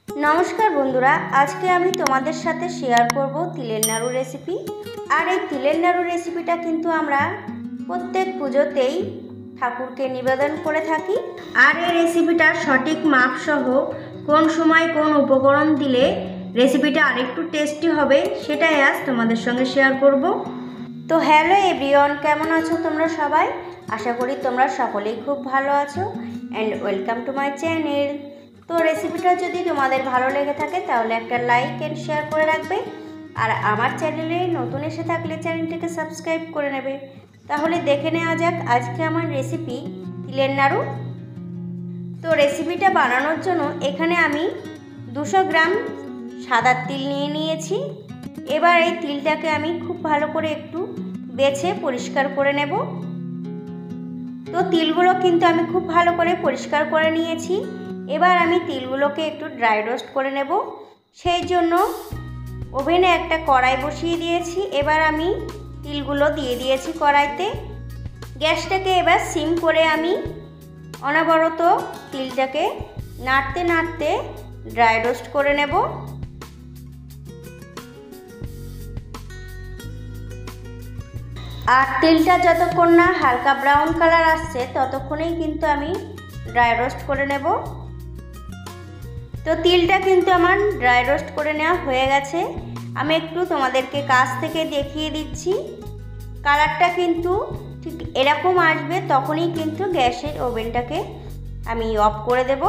নমস্কার বন্ধুরা, আজকে আমি তোমাদের সাথে শেয়ার করব তিলের নাড়ু রেসিপি। আর এই তিলের নাড়ু রেসিপিটা কিন্তু আমরা প্রত্যেক পুজোতেই ঠাকুরকে নিবেদন করে থাকি। আর এই রেসিপিটার সঠিক মাপ সহ কোন সময় কোন উপকরণ দিলে রেসিপিটা আরেকটু টেস্টি হবে সেটাই আজ তোমাদের সঙ্গে শেয়ার করব। তো হ্যালো এভরিওয়ান, কেমন আছো তোমরা সবাই? আশা করি তোমরা সকলেই খুব ভালো আছো and welcome to my channel. তো রেসিপিটা যদি তোমাদের ভালো লেগে থাকে তাহলে একটা লাইক অ্যান্ড শেয়ার করে রাখবে। আর আমার চ্যানেলে নতুন এসে থাকলে চ্যানেলটিকে সাবস্ক্রাইব করে নেবে। তাহলে দেখে নেওয়া যাক আজকে আমার রেসিপি তিলের নাড়ু। তো রেসিপিটা বানানোর জন্য এখানে আমি 200 গ্রাম সাদা তিল নিয়ে নিয়েছি। এবার এই তিলটাকে আমি খুব ভালো করে একটু বেছে পরিষ্কার করে নেব। তো তিলগুলো কিন্তু আমি খুব ভালো করে পরিষ্কার করে নিয়েছি। এবার আমি তিলগুলোকে একটু ড্রাই রোস্ট করে নেব। সেই জন্য ওভেনে একটা কড়াই বসিয়ে দিয়েছি। এবার আমি তিলগুলো দিয়ে দিয়েছি কড়াইতে। গ্যাসটাকে এবার সিম করে আমি অনবরত তিলটাকে নাড়তে নাড়তে ড্রাই রোস্ট করে নেব। আর তিলটা যতক্ষণ না হালকা ব্রাউন কালার আসছে ততক্ষণেই কিন্তু আমি ড্রাই রোস্ট করে নেব। তো তিলটা কিন্তু আমার ড্রাই রোস্ট করে নেওয়া হয়ে গেছে। আমি একটু তোমাদেরকে কাছ থেকে দেখিয়ে দিচ্ছি। কালারটা কিন্তু ঠিক এরকম আসবে, তখনই কিন্তু গ্যাসের ওভেনটাকে আমি অফ করে দেব।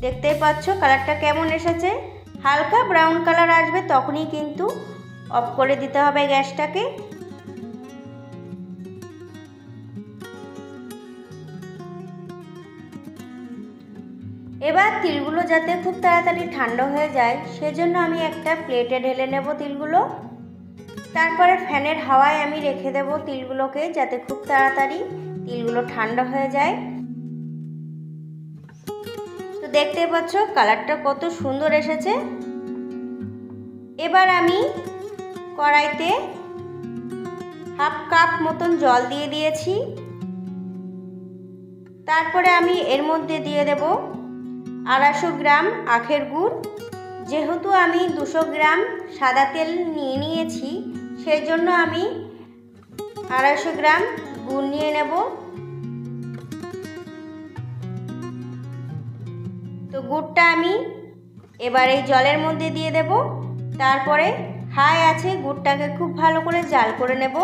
দেখতেই পাচ্ছ কালারটা কেমন এসেছে। হালকা ব্রাউন কালার আসবে তখনই কিন্তু অফ করে দিতে হবে গ্যাসটাকে। এবার তিলগুলো যাতে খুব তাড়াতাড়ি ঠান্ডা হয়ে যায় সেজন্য আমি একটা প্লেটে ঢেলে নেব তিলগুলো। তারপরে ফ্যানের হাওয়ায় আমি রেখে দেব তিলগুলোকে, যাতে খুব তাড়াতাড়ি তিলগুলো ঠান্ডা হয়ে যায়। তো দেখতে পাচ্ছ কালারটা কত সুন্দর এসেছে। এবার আমি কড়াইতে হাফ কাপ মতন জল দিয়ে দিয়েছি। তারপরে আমি এর মধ্যে দিয়ে দেব 250 গ্রাম আখের গুড়। যেহেতু আমি 200 গ্রাম সাদা তেল নিয়ে নিয়েছি সেই জন্য আমি 250 গ্রাম গুড় নিয়ে নেব। তো গুড়টা আমি এবার এই জলের মধ্যে দিয়ে দেব। তারপরে হাই আছে গুড়টাকে খুব ভালো করে জাল করে নেব।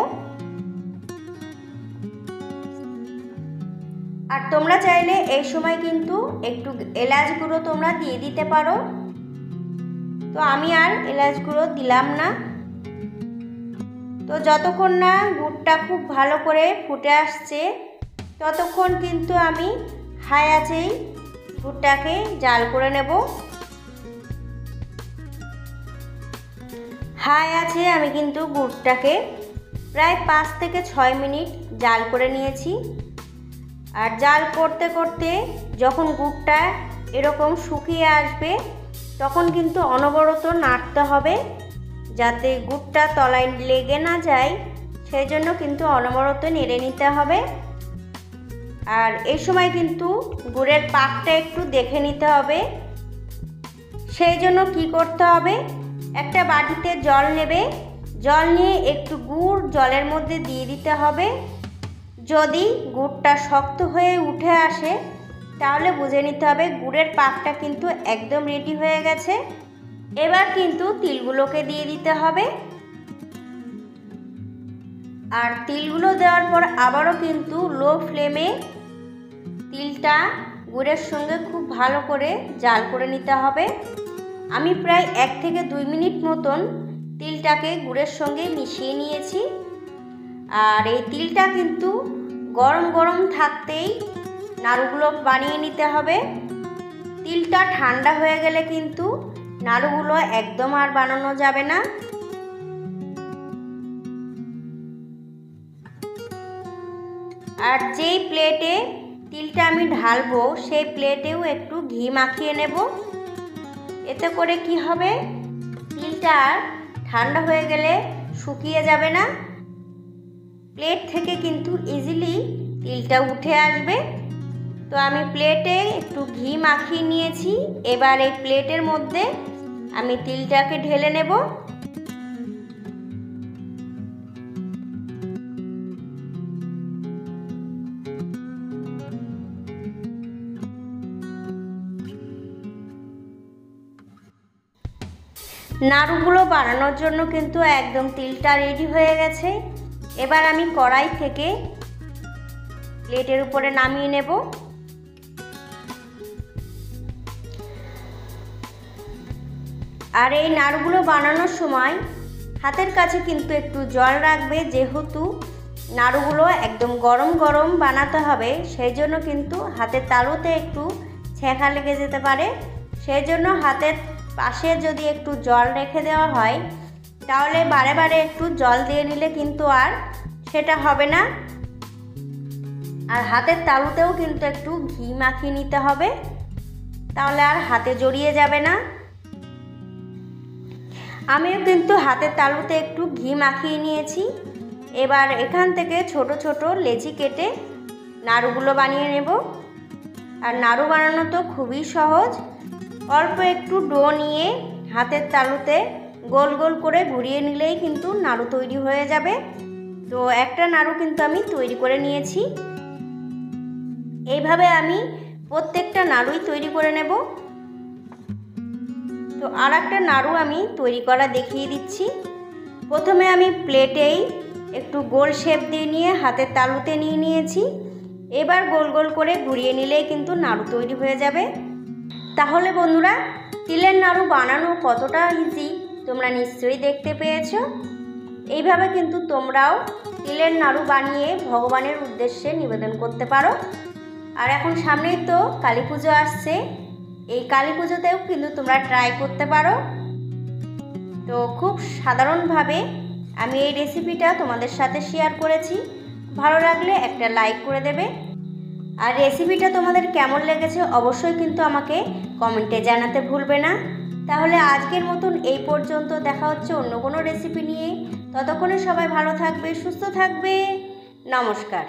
আর তোমরা চাইলে এই সময় কিন্তু একটু এলাচ গুঁড়ো তোমরা দিয়ে দিতে পারো। তো আমি আর এলাচ গুঁড়ো দিলাম না। তো যতক্ষণ না গুড়টা খুব ভালো করে ফুটে আসছে ততক্ষণ কিন্তু আমি হাই আঁচেই গুড়টাকে জাল করে নেব। হাই আছে আমি কিন্তু গুড়টাকে প্রায় 5 থেকে 6 মিনিট জাল করে নিয়েছি। আর জাল করতে করতে যখন গুড়টা এরকম শুকিয়ে আসবে তখন কিন্তু অনবরত নাড়তে হবে, যাতে গুড়টা তলায় লেগে না যায়। সেই জন্য কিন্তু অনবরত নেড়ে নিতে হবে। আর এই সময় কিন্তু গুড়ের পাকটা একটু দেখে নিতে হবে। সেই জন্য কি করতে হবে, একটা বাটিতে জল নেবে। জল নিয়ে একটু গুড় জলের মধ্যে দিয়ে দিতে হবে। যদি গুড়টা শক্ত হয়ে উঠে আসে তাহলে বুঝে নিতে হবে গুড়ের পাকটা কিন্তু একদম রেডি হয়ে গেছে। এবার কিন্তু তিলগুলোকে দিয়ে দিতে হবে। আর তিলগুলো দেওয়ার পর আবারও কিন্তু লো ফ্লেমে তিলটা গুড়ের সঙ্গে খুব ভালো করে জাল করে নিতে হবে। আমি প্রায় 1 থেকে 2 মিনিট মতন তিলটাকে গুড়ের সঙ্গে মিশিয়ে নিয়েছি। আর এই তিলটা কিন্তু গরম গরম থাকতেই নাড়ুগুলো বানিয়ে নিতে হবে। তিলটা ঠান্ডা হয়ে গেলে কিন্তু নাড়ুগুলো একদম আর বানানো যাবে না। আর যেই প্লেটে তিলটা আমি ঢালবো সেই প্লেটেও একটু ঘি মাখিয়ে নেব। এতে করে কি হবে, তিলটা আর ঠান্ডা হয়ে গেলে শুকিয়ে যাবে না। প্লেট থেকে কিন্তু ইজিলি তিলটা উঠে আসবে। তো তো আমি প্লেটে একটু ঘি মাখিয়ে নিয়েছি। এবার এই প্লেটের মধ্যে আমি তিলটাকে ঢেলে নেব। নাড়ুগুলো বানানোর জন্য কিন্তু একদম তিলটা রেডি হয়ে গেছে। এবার আমি কড়াই থেকে প্লেটের উপরে নামিয়ে নেব। আর এই নাড়ুগুলো বানানোর সময় হাতের কাছে কিন্তু একটু জল রাখবে, যেহেতু নাড়ুগুলো একদম গরম গরম বানাতে হবে, সেই জন্য কিন্তু হাতের তালুতে একটু ছ্যাঁকা লেগে যেতে পারে। সেই জন্য হাতের পাশে যদি একটু জল রেখে দেওয়া হয়, তাহলে বারে বারে একটু জল দিয়ে নিলে কিন্তু আর সেটা হবে না। আর হাতের তালুতেও কিন্তু একটু ঘি মাখিয়ে নিতে হবে, তাহলে আর হাতে জড়িয়ে যাবে না। আমিও কিন্তু হাতের তালুতে একটু ঘি মাখিয়ে নিয়েছি। এবার এখান থেকে ছোট ছোট লেচি কেটে নাড়ুগুলো বানিয়ে নেব। আর নাড়ু বানানো তো খুবই সহজ। অল্প একটু ডো নিয়ে হাতের তালুতে গোল গোল করে ঘুরিয়ে নিলেই কিন্তু নাড়ু তৈরি হয়ে যাবে। তো একটা নাড়ু কিন্তু আমি তৈরি করে নিয়েছি। এইভাবে আমি প্রত্যেকটা নাড়ুই তৈরি করে নেব। তো আর একটা নাড়ু আমি তৈরি করা দেখিয়ে দিচ্ছি। প্রথমে আমি প্লেটেই একটু গোল শেপ দিয়ে নিয়ে হাতের তালুতে নিয়ে নিয়েছি। এবার গোল গোল করে ঘুরিয়ে নিলেই কিন্তু নাড়ু তৈরি হয়ে যাবে। তাহলে বন্ধুরা, তিলের নাড়ু বানানো কতটা ইজি তোমরা নিশ্চয়ই দেখতে পেয়েছো। এইভাবে কিন্তু তোমরাও তিলের নাড়ু বানিয়ে ভগবানের উদ্দেশ্যে নিবেদন করতে পারো। আর এখন সামনেই তো কালী পুজো আসছে, এই কালী পুজোতেও কিন্তু তোমরা ট্রাই করতে পারো। তো খুব সাধারণভাবে আমি এই রেসিপিটা তোমাদের সাথে শেয়ার করেছি। ভালো লাগলে একটা লাইক করে দেবে। আর রেসিপিটা তোমাদের কেমন লেগেছে অবশ্যই কিন্তু আমাকে কমেন্টে জানাতে ভুলবে না। তাহলে আজকের মতন এই পর্যন্ত, দেখা হচ্ছে অন্য কোনো রেসিপি নিয়ে। ততক্ষণে সবাই ভালো থাকবে, সুস্থ থাকবে। নমস্কার।